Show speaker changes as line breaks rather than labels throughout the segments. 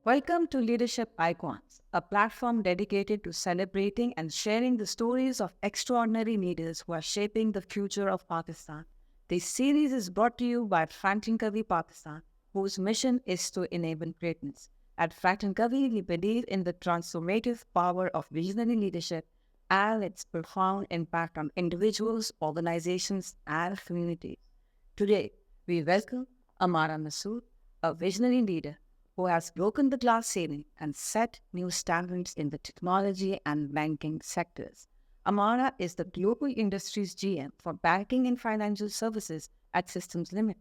Welcome to Leadership Icons, a platform dedicated to celebrating and sharing the stories of extraordinary leaders who are shaping the future of Pakistan. This series is brought to you by FranklinCovey Pakistan, whose mission is to enable greatness. At FranklinCovey, we believe in the transformative power of visionary leadership and its profound impact on individuals, organizations, and communities. Today, we welcome Ammara Masood, a visionary leader who has broken the glass ceiling and set new standards in the technology and banking sectors. Ammara is the Global Industries GM for Banking and Financial Services at Systems Limited.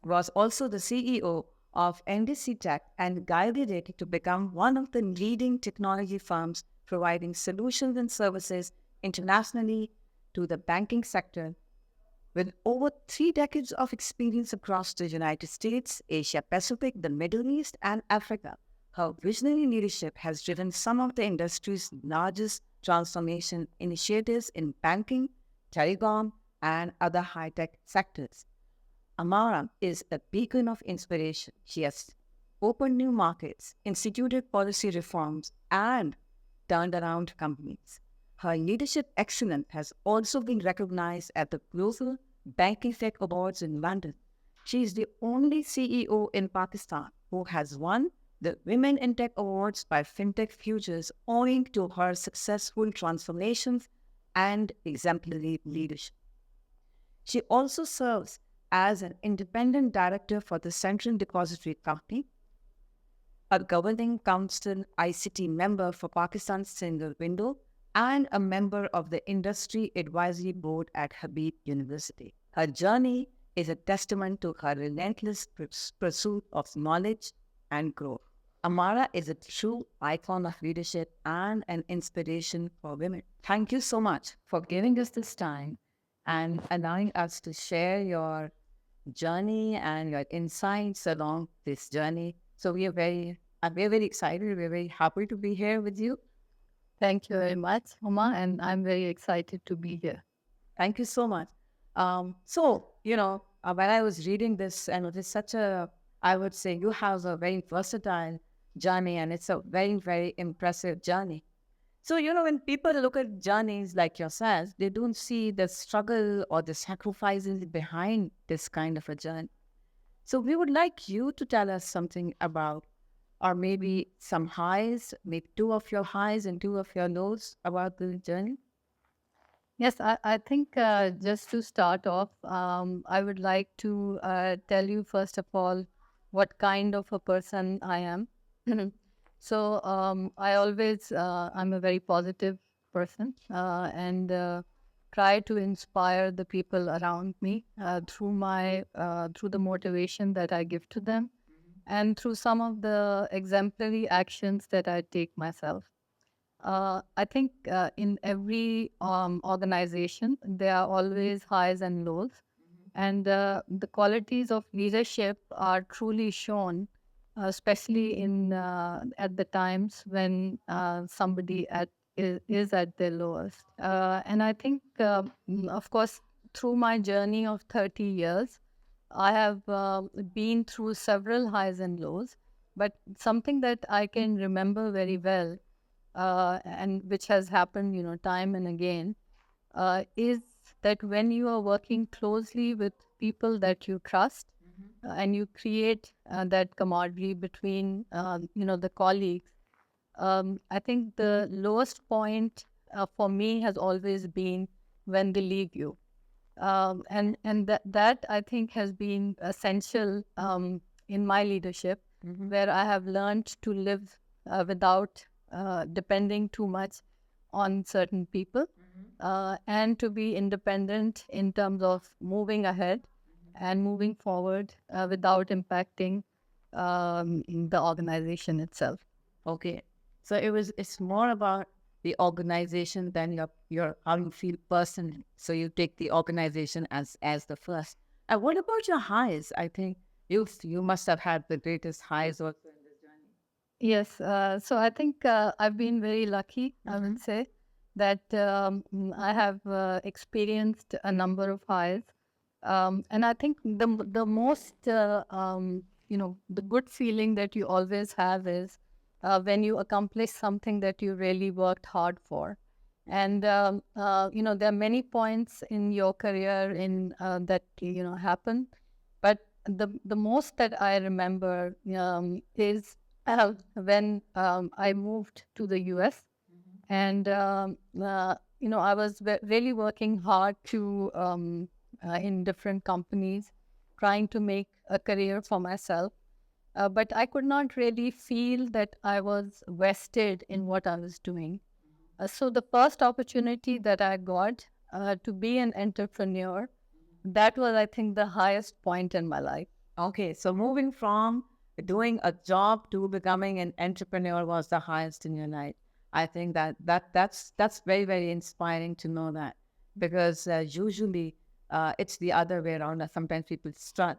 Was also the CEO of NDC Tech and guided it to become one of the leading technology firms providing solutions and services internationally to the banking sector. With over 3 decades of experience across the United States, Asia Pacific, the Middle East, and Africa, her visionary leadership has driven some of the industry's largest transformation initiatives in banking, telecom, and other high-tech sectors. Ammara is a beacon of inspiration. She has opened new markets, instituted policy reforms, and turned around companies. Her leadership excellence has also been recognized at the Global Banking Tech Awards in London. She is the only CEO in Pakistan who has won the Women in Tech Awards by FinTech Futures owing to her successful transformations and exemplary leadership. She also serves as an independent director for the Central Depository Company, a governing council ICT member for Pakistan's Single Window, and a member of the Industry Advisory Board at Habib University. Her journey is a testament to her relentless pursuit of knowledge and growth. Ammara is a true icon of leadership and an inspiration for women. Thank you so much for giving us this time and allowing us to share your journey and your insights along this journey. So we're very excited. We're very happy to be here with you.
Thank you very much, Uma, and I'm very excited to be here.
Thank you so much. When I was reading this, and it is I would say you have a very versatile journey, and it's a very, very impressive journey. So, when people look at journeys like yourself, they don't see the struggle or the sacrifices behind this kind of a journey. So we would like you to tell us something about, or maybe some highs, maybe 2 of your highs and 2 of your lows about the journey.
Yes, I think just to start off, I would like to tell you, first of all, what kind of a person I am. So I'm a very positive person and try to inspire the people around me through the motivation that I give to them and through some of the exemplary actions that I take myself. I think in every organization, there are always highs and lows. And the qualities of leadership are truly shown, especially at the times when somebody is at their lowest. And I think, of course, through my journey of 30 years, I have been through several highs and lows. But something that I can remember very well and which has happened, time and again, is that when you are working closely with people that you trust and you create that camaraderie between, the colleagues, I think the lowest point for me has always been when they leave you. And that I think has been essential in my leadership, where I have learned to live without depending too much on certain people and to be independent in terms of moving ahead and moving forward without impacting the organization itself.
Okay. So it's more about the organization than your how you feel personally. So you take the organization as the first. And what about your highs? I think you must have had the greatest highs also in this journey.
Yes, so I think I've been very lucky, I would say, that I have experienced a number of highs. And I think the most the good feeling that you always have is when you accomplish something that you really worked hard for. And there are many points in your career in that happen, but the most that I remember is when I moved to the US. And I was really working hard to in different companies, trying to make a career for myself. But I could not really feel that I was vested in what I was doing. So the first opportunity that I got to be an entrepreneur, that was, I think, the highest point in my life.
Okay, so moving from doing a job to becoming an entrepreneur was the highest in your life. I think that's very, very inspiring to know that, because usually it's the other way around. Sometimes people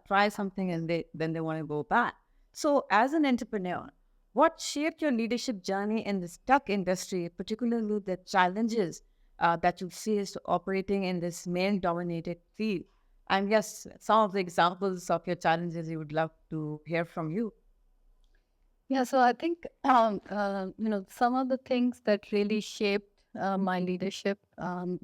try something and then they want to go back. So as an entrepreneur, what shaped your leadership journey in this tech industry, particularly the challenges that you faced operating in this male-dominated field? And yes, some of the examples of your challenges we would love to hear from you.
Yeah, so I think some of the things that really shaped my leadership,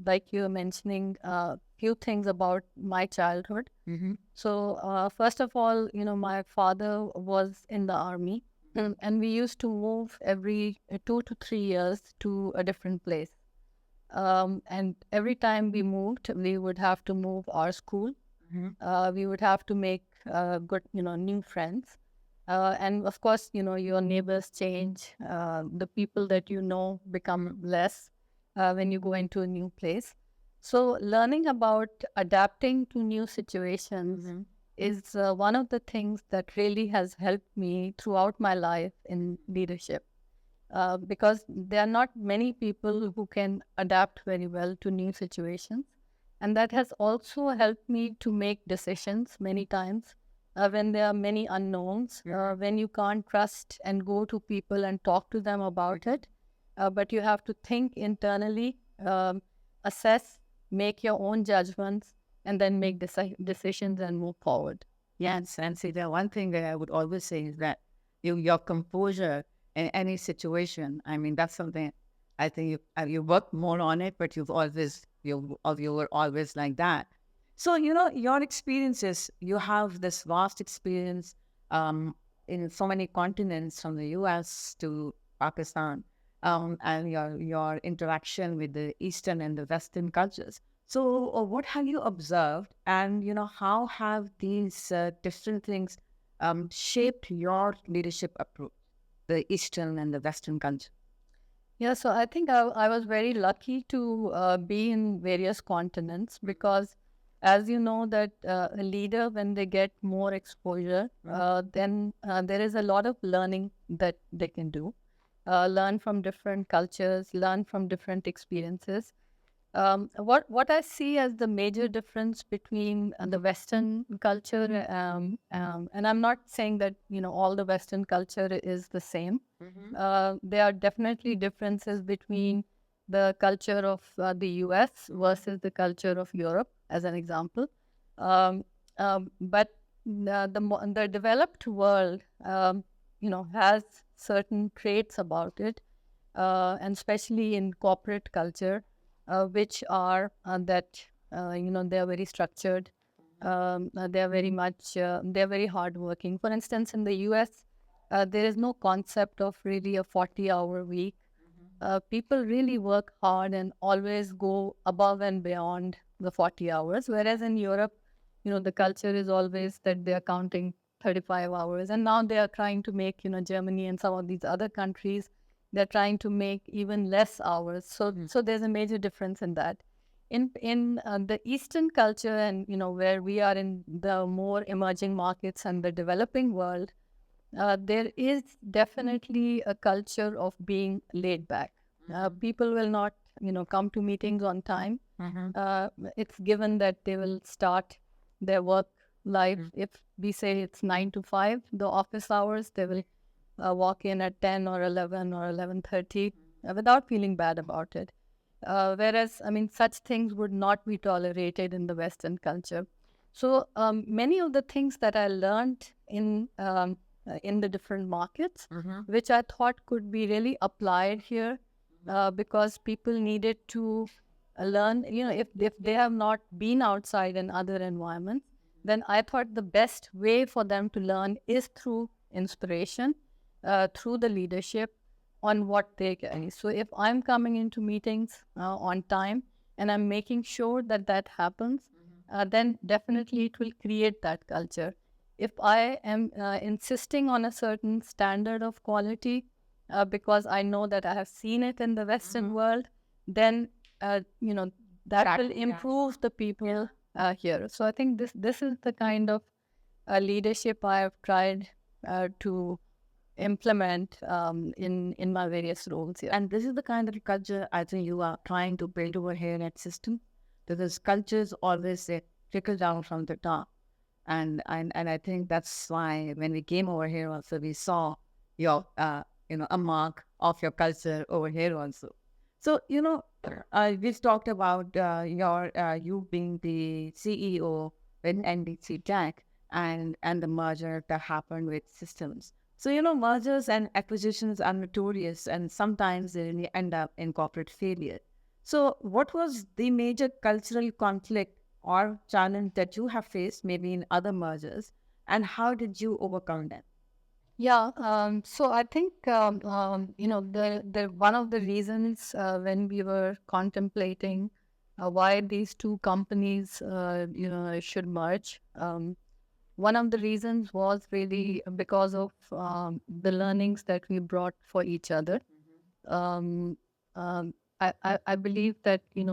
like you were mentioning, a few things about my childhood.
Mm-hmm.
So first of all, my father was in the army, and we used to move every 2 to 3 years to a different place. And every time we moved, we would have to move our school.
Mm-hmm.
We would have to make good, new friends. And of course, your neighbors change. The people that you know become less when you go into a new place. So, learning about adapting to new situations
Mm-hmm.
is one of the things that really has helped me throughout my life in leadership. Because there are not many people who can adapt very well to new situations. And that has also helped me to make decisions many times when there are many unknowns, when you can't trust and go to people and talk to them about it. But you have to think internally, assess, make your own judgments, and then make decisions and move forward.
Yes, and see, the one thing that I would always say is that your composure in any situation. I mean, that's something I think you work more on it, but you were always like that. So your experiences. You have this vast experience in so many continents, from the U.S. to Pakistan, and your interaction with the Eastern and the Western cultures. So, what have you observed, and how have these different things shaped your leadership approach, the Eastern and the Western culture?
Yeah, so I think I was very lucky to be in various continents because, as you know, that a leader, when they get more exposure, then there is a lot of learning that they can do. Learn from different cultures, learn from different experiences. What I see as the major difference between the Western culture, and I'm not saying that all the Western culture is the same. There are definitely differences between the culture of the US versus the culture of Europe, as an example. Um, but the developed world, has certain traits about it, and especially in corporate culture, which are that they are very structured. They are very much they are very hardworking. For instance, in the US, there is no concept of really a 40-hour week. People really work hard and always go above and beyond the 40 hours. Whereas in Europe, the culture is always that they are counting 35 hours. And now they are trying to make, Germany and some of these other countries, they're trying to make even less hours. So there's a major difference in that. In the Eastern culture, and where we are in the more emerging markets and the developing world, there is definitely a culture of being laid back. People will not, come to meetings on time. It's given that they will start their work life. If we say it's 9 to 5, the office hours, they will walk in at 10 or 11 or 11:30 without feeling bad about it. Whereas, I mean, such things would not be tolerated in the Western culture. So many of the things that I learned in the different markets, which I thought could be really applied here, because people needed to learn. If they have not been outside in other environments, then I thought the best way for them to learn is through inspiration, through the leadership on what they carry. So if I'm coming into meetings on time and I'm making sure that that happens, then definitely it will create that culture. If I am insisting on a certain standard of quality, because I know that I have seen it in the Western world, then that will improve the people here. So I think this is the kind of leadership I have tried to implement in my various roles here.
And this is the kind of culture I think you are trying to build over here at System, because cultures always trickle down from the top. And I think that's why when we came over here also, we saw your, a mark of your culture over here also. So, we've talked about you being the CEO with NBC Tech and the merger that happened with Systems. So, mergers and acquisitions are notorious and sometimes they really end up in corporate failure. So, what was the major cultural conflict or challenge that you have faced maybe in other mergers, and how did you overcome them?
Yeah, so I think the one of the reasons when we were contemplating why these two companies should merge, one of the reasons was really because of the learnings that we brought for each other. Um, I believe that we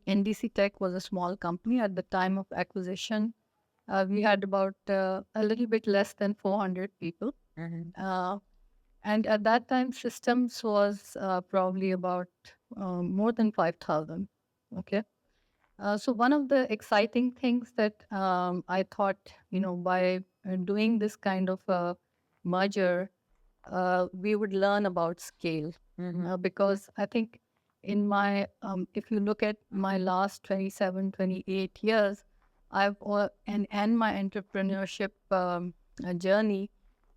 NDC Tech was a small company at the time of acquisition. We had about a little bit less than 400 people. Uh, and at that time, Systems was probably about more than 5,000. Okay. So one of the exciting things that I thought, by doing this kind of a merger, we would learn about scale. Because I think if you look at my last 27, 28 years, and my entrepreneurship journey,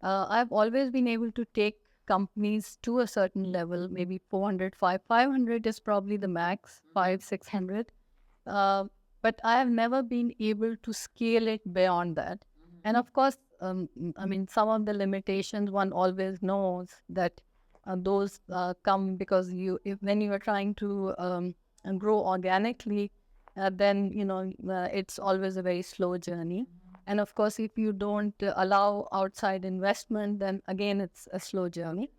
I've always been able to take companies to a certain level, maybe 400, 500 is probably the max, 5, 600. Uh, but I have never been able to scale it beyond that. And of course, I mean, some of the limitations one always knows that those come because when you are trying to grow organically, then it's always a very slow journey. And of course, if you don't allow outside investment, then again it's a slow journey.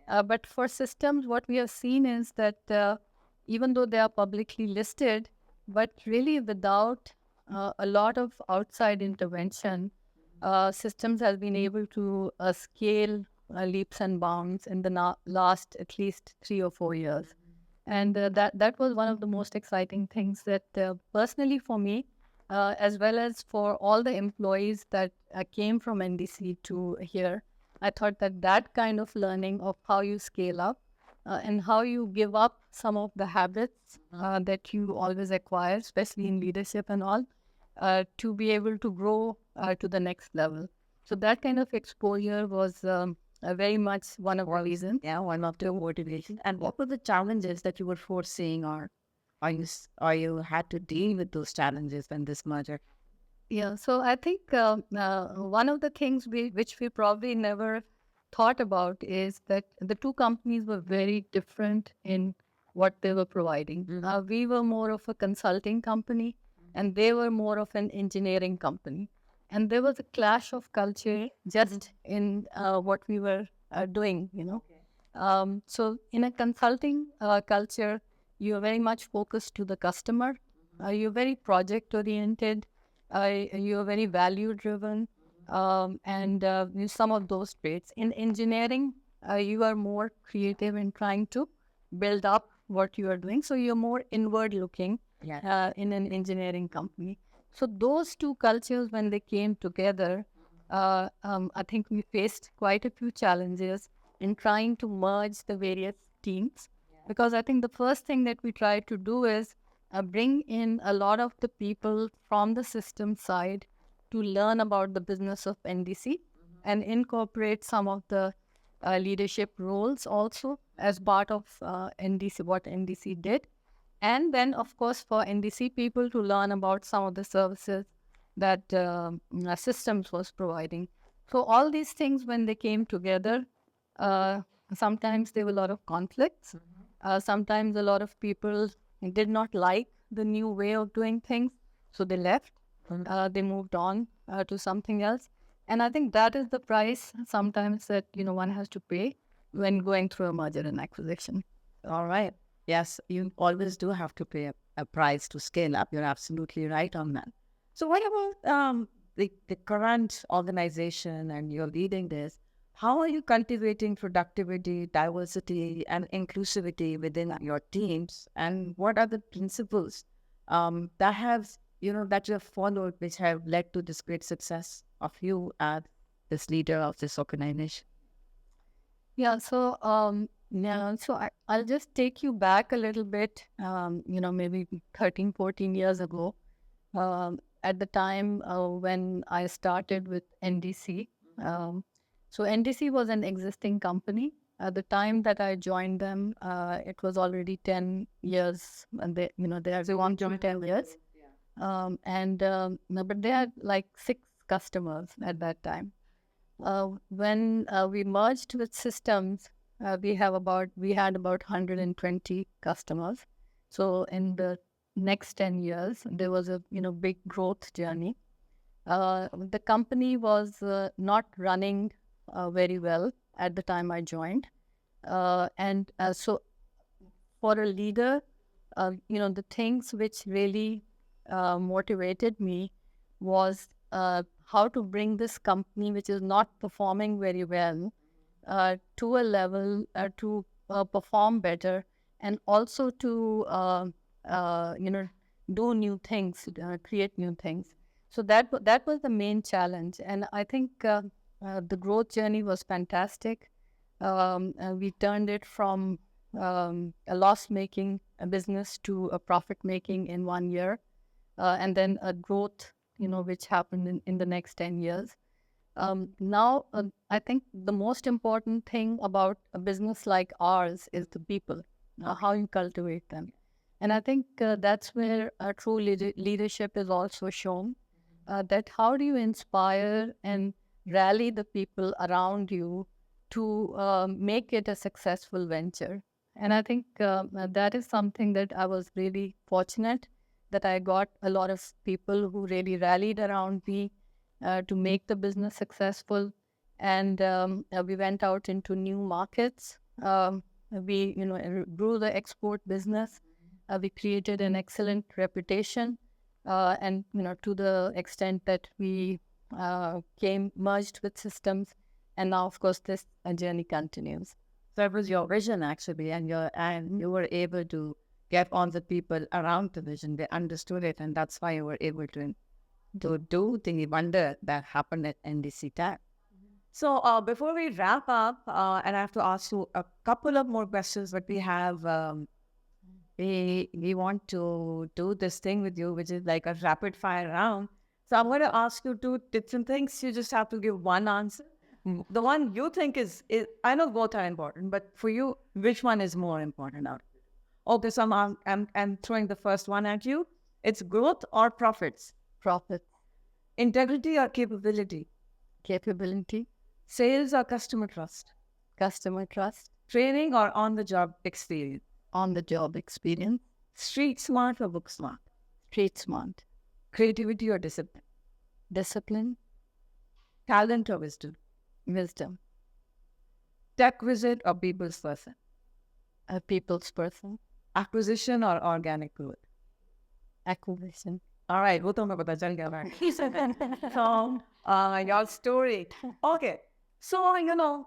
But for Systems, what we have seen is that even though they are publicly listed, but really without a lot of outside intervention, Systems has been able to scale leaps and bounds in the last at least 3 or 4 years. And that was one of the most exciting things that personally for me, as well as for all the employees that came from NDC to here, I thought that kind of learning of how you scale up and how you give up some of the habits that you always acquire, especially in leadership and all, to be able to grow to the next level. So that kind of exposure was very much one of the reasons.
Yeah, one of the motivations. And what were the challenges that you were foreseeing, or you had to deal with those challenges when this merger?
Yeah, so I think one of the things which we probably never thought about is that the two companies were very different in what they were providing. We were more of a consulting company, and they were more of an engineering company. And there was a clash of culture just in what we were doing. So in a consulting culture, you're very much focused to the customer. You're very project oriented. You're very value driven, and some of those traits. In engineering, you are more creative in trying to build up what you are doing. So you're more inward looking in an engineering company. So those two cultures, when they came together, I think we faced quite a few challenges in trying to merge the various teams. Because I think the first thing that we tried to do is bring in a lot of the people from the system side to learn about the business of NDC and incorporate some of the leadership roles also as part of NDC, what NDC did. And then, of course, for NDC people to learn about some of the services that systems was providing. So all these things, when they came together, uh, sometimes there were a lot of conflicts. Sometimes a lot of people did not like the new way of doing things, so they left. They moved on to something else. And I think that is the price sometimes that one has to pay when going through a merger and acquisition.
All right. Yes, you always do have to pay a price to scale up. You're absolutely right on that. So what about the current organization and you're leading this? How are you cultivating productivity, diversity, and inclusivity within your teams? And what are the principles that have that you have followed, which have led to this great success of you as this leader of this organization?
Yeah, I'll just take you back a little bit, maybe 13, 14 years ago, at the time when I started with NDC. So NDC was an existing company. At the time that I joined them, it was already 10 years, and they are going to 10 years. No, but they had like 6 customers at that time. When we merged with systems, we had about 120 customers. So in the next 10 years, there was a big growth journey. The company was not running very well at the time I joined, so for a leader, the things which really motivated me was how to bring this company, which is not performing very well, to a level to perform better, and also to do new things, create new things. So that was the main challenge, and I think the growth journey was fantastic. We turned it from a loss-making business to a profit-making in 1 year, and then a growth, which happened in the next 10 years. Now, I think the most important thing about a business like ours is the people, how you cultivate them. And I think that's where true leadership is also shown, that how do you inspire and rally the people around you to make it a successful venture. And I think that is something that I was really fortunate that I got a lot of people who really rallied around me to make the business successful. And we went out into new markets. We, grew the export business. We created an excellent reputation, and to the extent that we merged with systems, and now, of course, this journey continues.
So it was your vision actually, and you were able to get on the people around the vision. They understood it, and that's why you were able to do the wonder that happened at NDC Tech. So before we wrap up, and I have to ask you a couple of more questions, but we want to do this thing with you, which is like a rapid fire round. So I'm going to ask you 2 different things. You just have to give one answer. The one you think is I know both are important, but for you, which one is more important out? Okay, so I'm throwing the first one at you. It's growth or profits?
Profit.
Integrity or capability?
Capability.
Sales or customer trust?
Customer trust.
Training or on-the-job experience?
On-the-job experience.
Street smart or book smart?
Street smart.
Creativity or discipline?
Discipline.
Talent or wisdom?
Wisdom.
Tech wizard or people's person?
A people's person.
Acquisition or organic growth?
Acquisition.
All right, वो तो मैं पता चल गया So, your story. Okay, so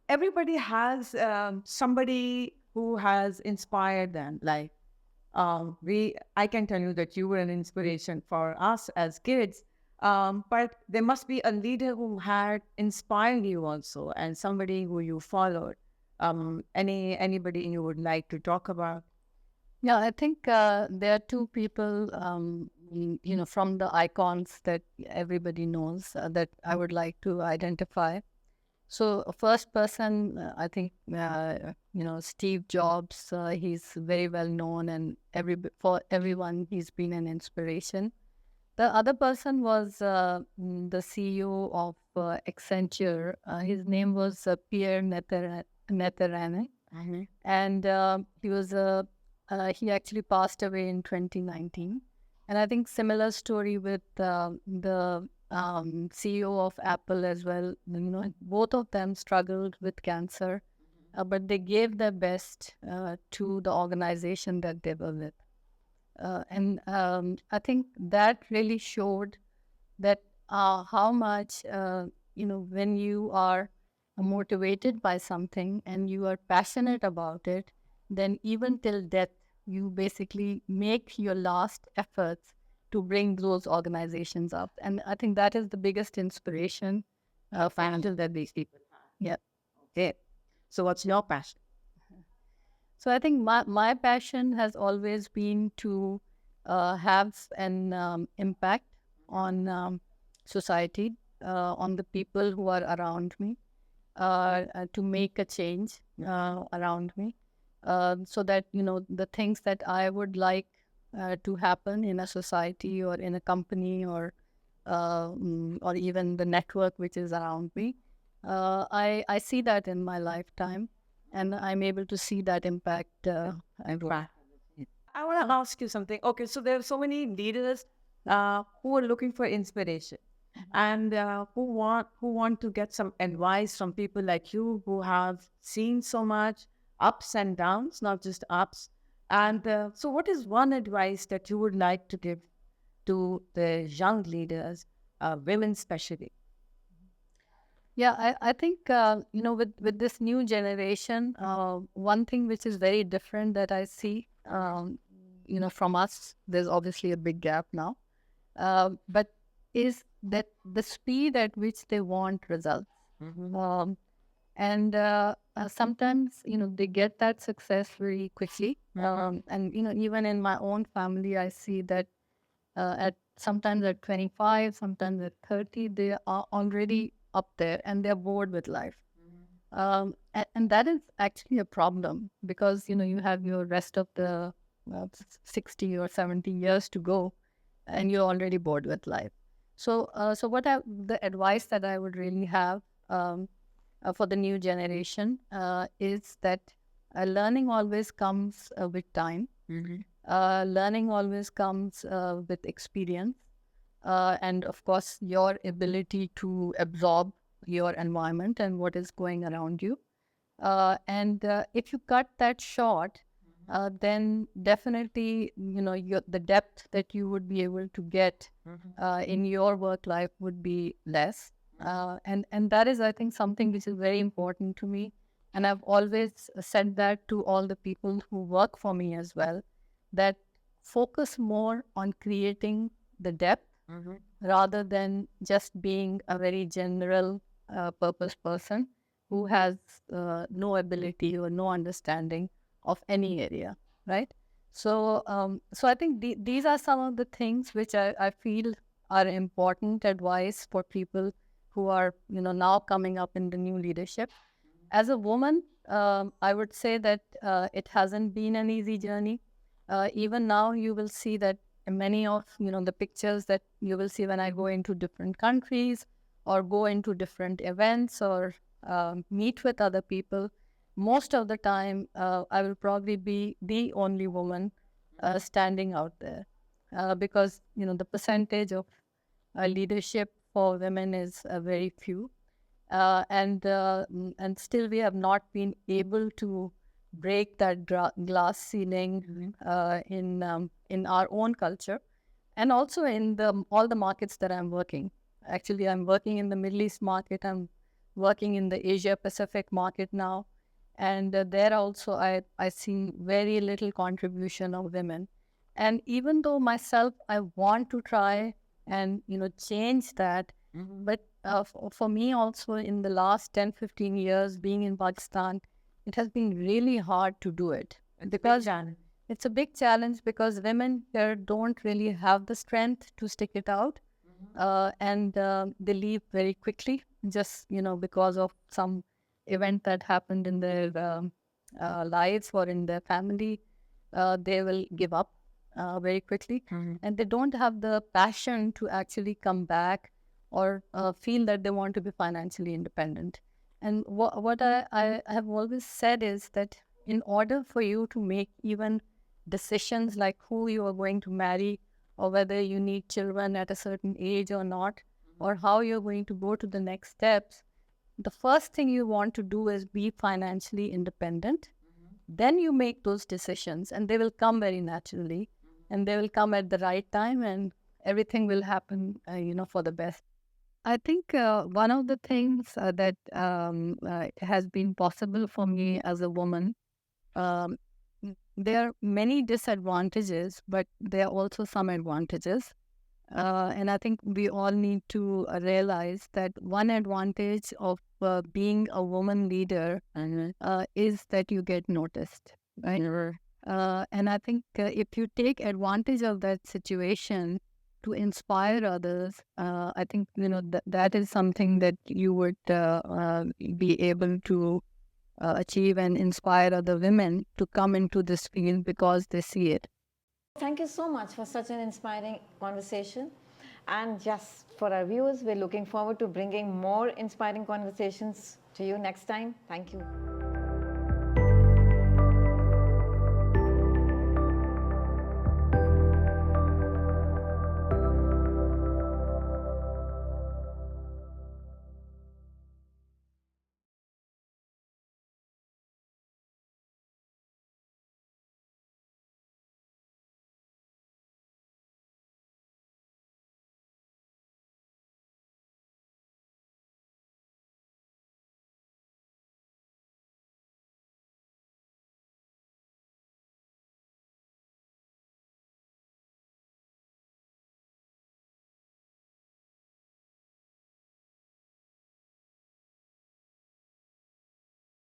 everybody has somebody who has inspired them. Like I can tell you that you were an inspiration for us as kids. But there must be a leader who had inspired you also, and somebody who you followed. Anybody you would like to talk about?
Yeah, I think there are two people, from the icons that everybody knows that I would like to identify. So, first person, I think, Steve Jobs. He's very well known, and for everyone, he's been an inspiration. The other person was the CEO of Accenture. His name was Pierre Netherane, and he actually passed away in 2019. And I think similar story with the CEO of Apple as well. Both of them struggled with cancer, but they gave their best to the organization that they were with. And I think that really showed that how much, when you are motivated by something and you are passionate about it, then even till death, you basically make your last efforts to bring those organizations up. And I think that is the biggest inspiration factor that these people have. Yeah.
Okay. So what's your passion?
So I think my passion has always been to have an impact on society, on the people who are around me, to make a change around me, so that the things that I would like to happen in a society or in a company or even the network which is around me. I see that in my lifetime, and I'm able to see that impact.
Right. I want to ask you something. Okay, so there are so many leaders who are looking for inspiration and who want to get some advice from people like you who have seen so much ups and downs, not just ups. And so, what is one advice that you would like to give to the young leaders, women especially?
Yeah, I think with this new generation, one thing which is very different that I see, from us, there's obviously a big gap now, but is that the speed at which they want results. Um, and sometimes they get that success very quickly, and even in my own family I see that at sometimes at 25, sometimes at 30, they are already up there and they're bored with life. And that is actually a problem because you have your rest of the 60 or 70 years to go, and you're already bored with life. So the advice that I would really have for the new generation is that learning always comes with time. Learning always comes with experience, and of course, your ability to absorb your environment and what is going around you. And if you cut that short, then definitely, the depth that you would be able to get in your work life would be less. And that is, I think, something which is very important to me. And I've always said that to all the people who work for me as well, that focus more on creating the depth rather than just being a very general purpose person who has no ability or no understanding of any area, right? So I think these are some of the things which I feel are important advice for people who are now coming up in the new leadership. As a woman, I would say that it hasn't been an easy journey. Even now, you will see that many of the pictures that you will see when I go into different countries or go into different events or meet with other people, most of the time I will probably be the only woman standing out there, because the percentage of leadership for women is very few, and still we have not been able to break that glass ceiling in our own culture, and also in the all the markets that I'm working. Actually, I'm working in the Middle East market. I'm working in the Asia Pacific market now, and there also I see very little contribution of women. And even though myself, I want to try and change that, but for me also in the last 10-15 years being in Pakistan, it has been really hard to do it
It's a big
because
challenge.
It's a big challenge because women here don't really have the strength to stick it out, and they leave very quickly, just because of some event that happened in their lives or in their family. They will give up very quickly, and they don't have the passion to actually come back or feel that they want to be financially independent. And what I have always said is that in order for you to make even decisions like who you are going to marry, or whether you need children at a certain age or not, or how you're going to go to the next steps, the first thing you want to do is be financially independent. Then you make those decisions, and they will come very naturally, and they will come at the right time, and everything will happen, for the best. I think one of the things that has been possible for me as a woman, um, there are many disadvantages, but there are also some advantages. And I think we all need to realize that one advantage of being a woman leader is that you get noticed, right? And I think if you take advantage of that situation to inspire others, I think that is something that you would be able to achieve and inspire other women to come into this field because they see it.
Thank you so much for such an inspiring conversation. And just for our viewers, we're looking forward to bringing more inspiring conversations to you next time. Thank you.